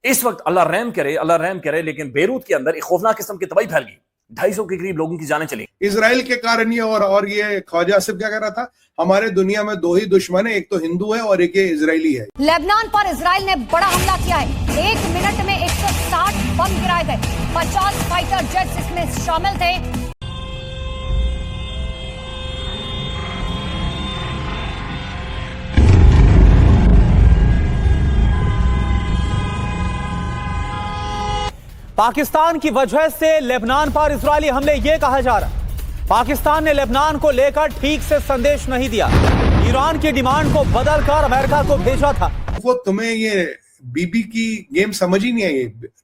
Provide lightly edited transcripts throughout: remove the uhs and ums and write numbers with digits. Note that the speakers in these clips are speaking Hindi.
इस वक्त अल्लाह रहम करे, लेकिन बेरूत के अंदर एक खौफनाक किस्म की तबाही फैल गई। 250 के करीब लोगों की जानें चली। इजराइल के कारण ये और ये ख्वाजा आसिफ क्या कह रहा था, हमारे दुनिया में दो ही दुश्मन है, एक तो हिंदू है और एक ये इजरायली है। लेबनान पर इजराइल ने बड़ा हमला किया है। 1 मिनट में 160 बम गिराए गए। 50 फाइटर जेट्स इसमें शामिल थे। पाकिस्तान की वजह से लेबनान पर इजरायली हमले, ये कहा जा रहा है पाकिस्तान ने लेबनान को लेकर ठीक से संदेश नहीं दिया। ईरान की डिमांड को बदलकर अमेरिका को भेजा था। वो तुम्हें ये बीबी की गेम समझ ही नहीं आई,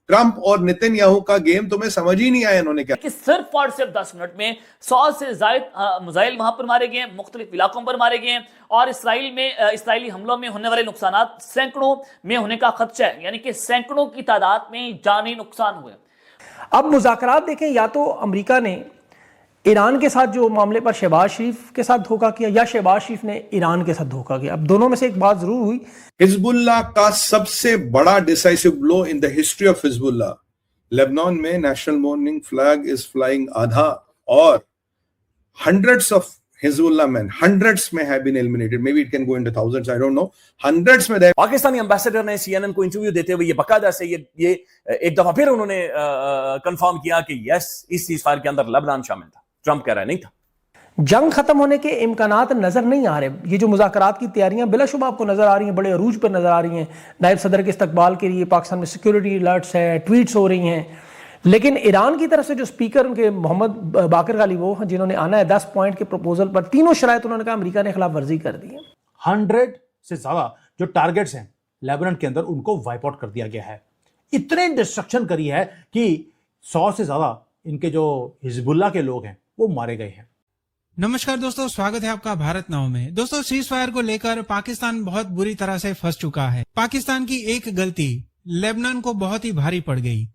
ट्रंप और नेतन्याहू का गेम तुम्हें समझ ही नहीं आया इन्होंने क्या कि सिर्फ और सिर्फ 10 मिनट में 100 से ज्यादा मिसाइल वहां पर मारे गए, मुख्तलिफ इलाकों पर मारे गए और इसराइली हमलों में होने वाले नुकसान सैकड़ों में होने का खदशा है, यानी कि सैकड़ों की तादाद में जानी नुकसान हुए। अब मुज़ाकरात देखें, या तो अमेरिका ने ईरान के साथ जो मामले पर शहबाज शरीफ के साथ धोखा किया या शहबाज शरीफ ने ईरान के साथ धोखा किया। अब दोनों में से एक बात जरूर हुई। हिजबुल्लाह का सबसे बड़ा decisive blow in the history of Hezbollah, Lebanon में national mourning flag is flying आधा और hundreds of Hezbollah men, hundreds may have been eliminated, maybe it can go into thousands, I don't know, hundreds में। पाकिस्तानी एम्बेसडर ने CNN को इंटरव्यू देते हुए ये बकायदा से ये एक दफा फिर उन्होंने कंफर्म किया कि यस, इस सीज़फायर के अंदर लेबनान शामिल था। ट्रंप कह रहा है नहीं था। जंग खत्म होने के इम्कानात नजर नहीं आ रहे। ये जो मुज़ाकरात की तैयारियां बिलाशुबा आपको नजर आ रही हैं, बड़े अरूज पर नजर आ रही हैं। नायब सदर के इस्तकबाल के लिए पाकिस्तान में सिक्योरिटी अलर्ट्स है, ट्वीट्स हो रही हैं, लेकिन ईरान की तरफ से जो स्पीकर उनके मोहम्मद बाकर गाली वो जिन्होंने आना है 10 पॉइंट के प्रपोजल पर, तीनों शराइत उन्होंने कहा अमेरिका ने खिलाफ वर्जी कर दी है। 100 से ज्यादा जो टारगेट्स हैं लेबनान के अंदर उनको वाइप आउट कर दिया गया है। इतने डिस्ट्रक्शन करी है कि 100 से ज्यादा इनके जो हिजबुल्लाह के लोग हैं वो मारे गए हैं। नमस्कार दोस्तों, स्वागत है आपका भारत नाउ में। दोस्तों, सीज फायर को लेकर पाकिस्तान बहुत बुरी तरह से फंस चुका है। पाकिस्तान की एक गलती लेबनान को बहुत ही भारी पड़ गई।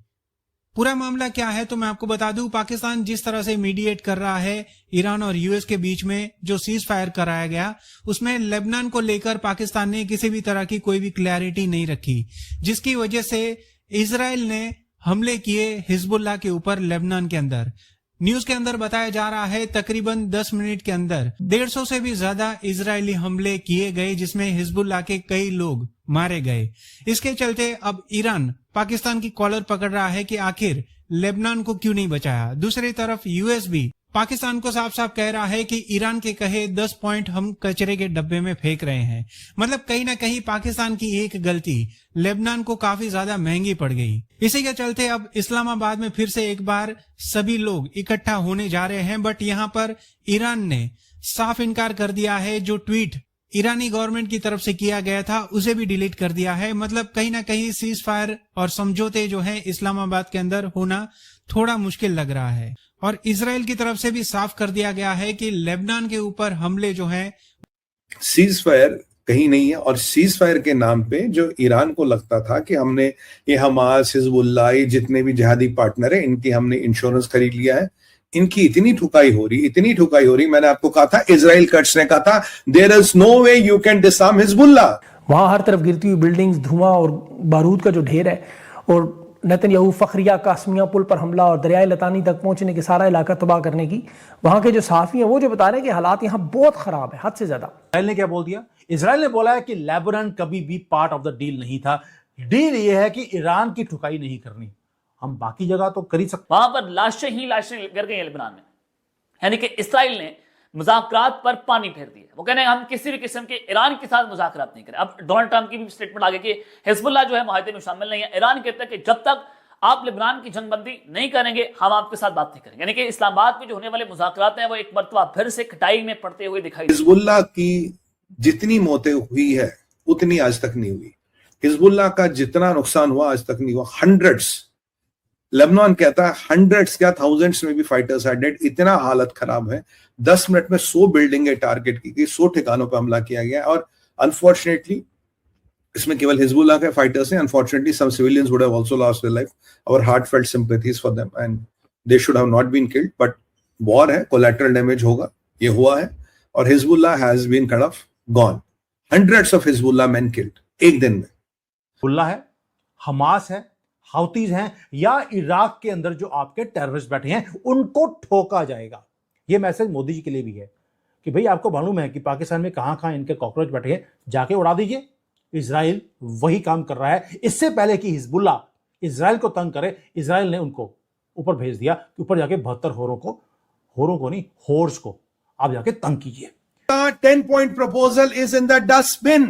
पूरा मामला क्या है तो मैं आपको बता दूं। पाकिस्तान जिस तरह से मीडिएट कर रहा है ईरान और यूएस के बीच में जो सीज फायर कराया गया, उसमें लेबनान को लेकर पाकिस्तान ने किसी भी तरह की कोई भी क्लैरिटी नहीं रखी, जिसकी वजह से इजराइल ने हमले किए हिजबुल्लाह के ऊपर लेबनान के अंदर। न्यूज के अंदर बताया जा रहा है तकरीबन 10 मिनट के अंदर 150 से भी ज्यादा इजरायली हमले किए गए, जिसमें हिजबुल्लाह के कई लोग मारे गए। इसके चलते अब ईरान पाकिस्तान की कॉलर पकड़ रहा है कि आखिर लेबनान को क्यों नहीं बचाया। दूसरी तरफ यूएस भी पाकिस्तान को साफ साफ कह रहा है कि ईरान के कहे 10 पॉइंट हम कचरे के डब्बे में फेंक रहे हैं। मतलब कहीं ना कहीं पाकिस्तान की एक गलती लेबनान को काफी ज्यादा महंगी पड़ गई। इसी के चलते अब इस्लामाबाद में फिर से एक बार सभी लोग इकट्ठा होने जा रहे हैं, बट यहाँ पर ईरान ने साफ इनकार कर दिया है। जो ट्वीट ईरानी गवर्नमेंट की तरफ से किया गया था उसे भी डिलीट कर दिया है। मतलब कहीं ना कहीं सीज फायर और समझौते जो है इस्लामाबाद के अंदर होना थोड़ा मुश्किल लग रहा है। और इजराइल की तरफ से भी साफ कर दिया गया है कि लेबनान के ऊपर हमले जो है सीज फायर कहीं नहीं है। और सीज फायर के नाम पे जो ईरान को लगता था कि हमने ये हमास, हिजबुल्लाह, ये जितने भी जिहादी पार्टनर है इनकी हमने इंश्योरेंस खरीद लिया है, इनकी इतनी ठुकाई हो रही। मैंने आपको कहा था, इजराइल कट्स ने कहा था, there is no way you can disarm Hezbollah. वहां हर तरफ गिरती हुई बिल्डिंग्स, धुआं और बारूद का जो ढेर है, और नेतन्याहू फखरिया कासमिया पुल पर हमला और दरियाए लतानी तक पहुंचने के सारा इलाका तबाह करने की, वहां के जो सहाफी हैं वो जो बता रहे हैं कि हालात यहाँ बहुत खराब है, हद से ज्यादा। इजराइल ने क्या बोल दिया? इजराइल ने बोला है कि लेबनान कभी भी पार्ट ऑफ द डील नहीं था। डील ये है कि ईरान की ठुकाई नहीं करनी, हम बाकी जगह तो कर ही सकते। वहां पर लाशें गिर गई लेबनान में, यानी कि इस्राइल ने मुज़ाकरात पर पानी फेर दिया। वो कहने हम किसी भी किस्म के ईरान के साथ मुज़ाकरात नहीं करें। अब डोनाल्ड ट्रंप की भी स्टेटमेंट आ गई कि हिजबुल्लाह जो है मुआहदे में शामिल नहीं है। ईरान कहता है कि जब तक आप लेबनान की जंगबंदी नहीं करेंगे हम आपके साथ बात नहीं करेंगे। यानी कि इस्लामाबाद में जो होने वाले मुज़ाकरात हैं वो एक मरतबा फिर से कटाई में पड़ते हुए दिखाई। हिजबुल्लाह की जितनी मौतें हुई है उतनी आज तक नहीं हुई। हिजबुल्लाह का जितना नुकसान हुआ आज तक नहीं हुआ। हंड्रेड्स, लेबनान कहता है हंड्रेड्स क्या थाउजेंड्स में भी फाइटर्स आर डेड। इतना हालत खराब है। 10 मिनट में 100 बिल्डिंगें टारगेट की गई, 100 ठिकानों पर हमला किया गया। और अनफॉर्चुनेटली इसमें केवल हिजबुल्लाह के फाइटर्स हैं। Unfortunately some civilians would have also lost their life. Our heartfelt sympathies for them and they should have not been killed, but war है, कोलैटरल डैमेज होगा, ये हुआ है। और Hezbollah has been kind of gone. Hundreds of Hezbollah men killed एक दिन में। हिजबुल्लाह है, हमास है, हाउतीज हैं, या इराक के अंदर जो आपके टेररिस्ट बैठे हैं उनको ठोका जाएगा। यह मैसेज मोदी जी के लिए भी है कि भाई आपको मालूम है कि पाकिस्तान में कहां कहां इनके कॉकरोच बैठे हैं, जाके उड़ा दीजिए। इजराइल वही काम कर रहा है। इससे पहले कि हिजबुल्लाह इजराइल को तंग करे, इजराइल ने उनको ऊपर भेज दिया कि ऊपर जाके 72 होर्स को आप जाके तंग कीजिए। 10-point proposal is in the dustbin।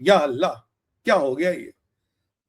या अल्लाह, क्या हो गया ये?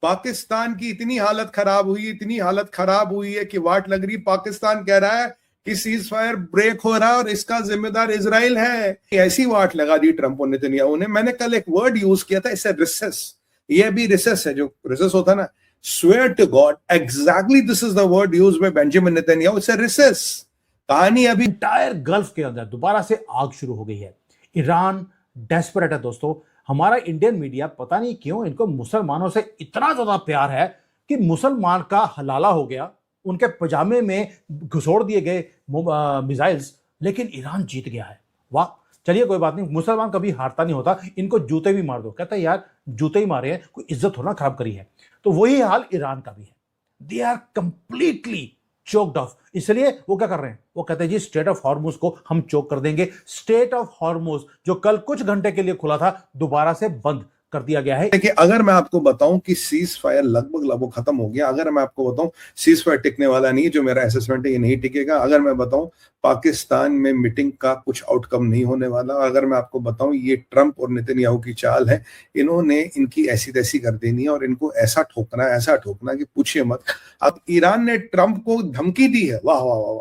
पाकिस्तान की इतनी हालत खराब हुई है कि वाट लग रही। पाकिस्तान कह रहा है कि सीज फायर ब्रेक हो रहा है और इसका जिम्मेदार इजराइल है। ऐसी वाट लगा दी ट्रंप और नेतन्याहू ने। मैंने कल एक वर्ड यूज किया था, इससे रिसेस, ये भी रिसेस है, जो रिसेस होता है ना, swear to God exactly this is the word used by Benjamin Netanyahu, it's a recess. कहानी अभी इंटायर गल्फ के अंदर दोबारा से आग शुरू हो गई है। ईरान डेस्परेट है दोस्तों। हमारा इंडियन मीडिया पता नहीं क्यों इनको मुसलमानों से इतना ज्यादा प्यार है कि मुसलमान का हलाला हो गया, उनके पजामे में घुसोड़ दिए गए मिसाइल्स, लेकिन ईरान जीत गया है। वाह, चलिए कोई बात नहीं, मुसलमान कभी हारता नहीं होता, इनको जूते भी मार दो। कहता है यार जूते ही मारे हैं, कोई इज्जत थोड़ा खराब करी है। तो वही हाल ईरान का भी है। They are completely choked off. इसलिए वो क्या कर रहे हैं, वो कहते हैं जी स्ट्रेट ऑफ हॉर्मुज को हम चोक कर देंगे। स्ट्रेट ऑफ हॉर्मुज जो कल कुछ घंटे के लिए खुला था, दोबारा से बंद कर दिया गया है। देखिए, अगर मैं आपको बताऊं कि सीज फायर लगभग खत्म हो गया, अगर मैं आपको बताऊं सीज फायर टिकने वाला नहीं, जो मेरा असेसमेंट है ये नहीं टिकेगा, अगर मैं बताऊं पाकिस्तान में मीटिंग का कुछ आउटकम नहीं होने वाला, अगर मैं आपको बताऊं ये ट्रंप और नेतन्याहू की चाल है, इन्होंने इनकी ऐसी तैसी कर देनी है और इनको ऐसा ठोकना कि पूछिए मत। अब ईरान ने ट्रंप को धमकी दी है, वाह वाह वाह,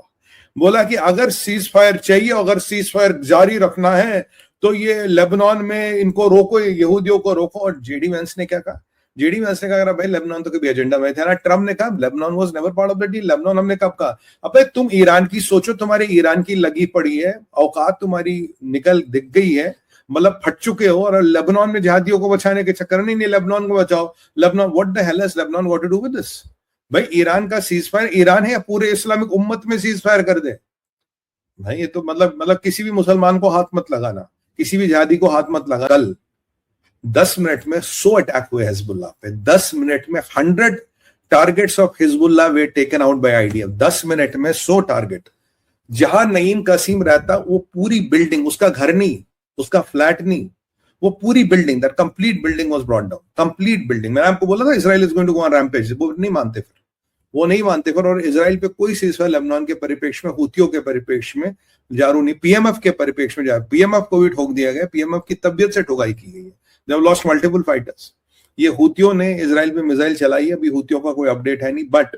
बोला कि अगर सीज फायर चाहिए, अगर सीज फायर जारी रखना है तो ये लेबनान में इनको रोको, यहूदियों को रोको। और जेडी वेंस ने क्या कहा? जेडी वेंस ने कहा भाई लेबनान तो कभी एजेंडा में था ना। ट्रम्प ने कहा Lebanon was never part of the deal. Lebanon हमने कब कहा? अबे तुम ईरान की सोचो, तुम्हारे ईरान की लगी पड़ी है, औकात तुम्हारी दिख गई है, मतलब फट चुके हो, और लेबनान में जिहादियों को बचाने के चक्कर नहीं लेबनान को बचाओ। Lebanon, what the hell has Lebanon what to do with this? भाई ईरान का सीज फायर, ईरान है या पूरे इस्लामिक उम्मत में सीज फायर कर दे भाई? ये तो मतलब किसी भी मुसलमान को हाथ मत लगाना, किसी भी जिहादी को हाथ मत लगा। कल 10 मिनट में 100 अटैक हुए हिजबुल्लाह पे। 10 मिनट में 100 targets of Hezbollah way taken out by IDF. 10 minute में 100 टारगेट। जहां नईम कसीम रहता, वो पूरी बिल्डिंग, उसका घर नहीं, उसका फ्लैट नहीं, वो पूरी building, that complete building was brought down. Complete building. मैंने आपको बोला था Israel is going to go on rampage, वो नहीं मानते फिर। और इजराइल पे कोई सीजफायर लेबनान के परिप्रेक्ष्य में, हुतियों के परिप्रेक्ष्य में जारू नहीं, पीएमएफ के परिप्रेक्ष्य में जा, पीएमएफ को भी ठोक दिया गया। पीएमएफ की तबियत से ठुकाई की गई है। They have lost multiple fighters. ये हुतियों ने इजराइल पे मिसाइल चलाई है, अभी हुतियों का कोई अपडेट है नहीं, बट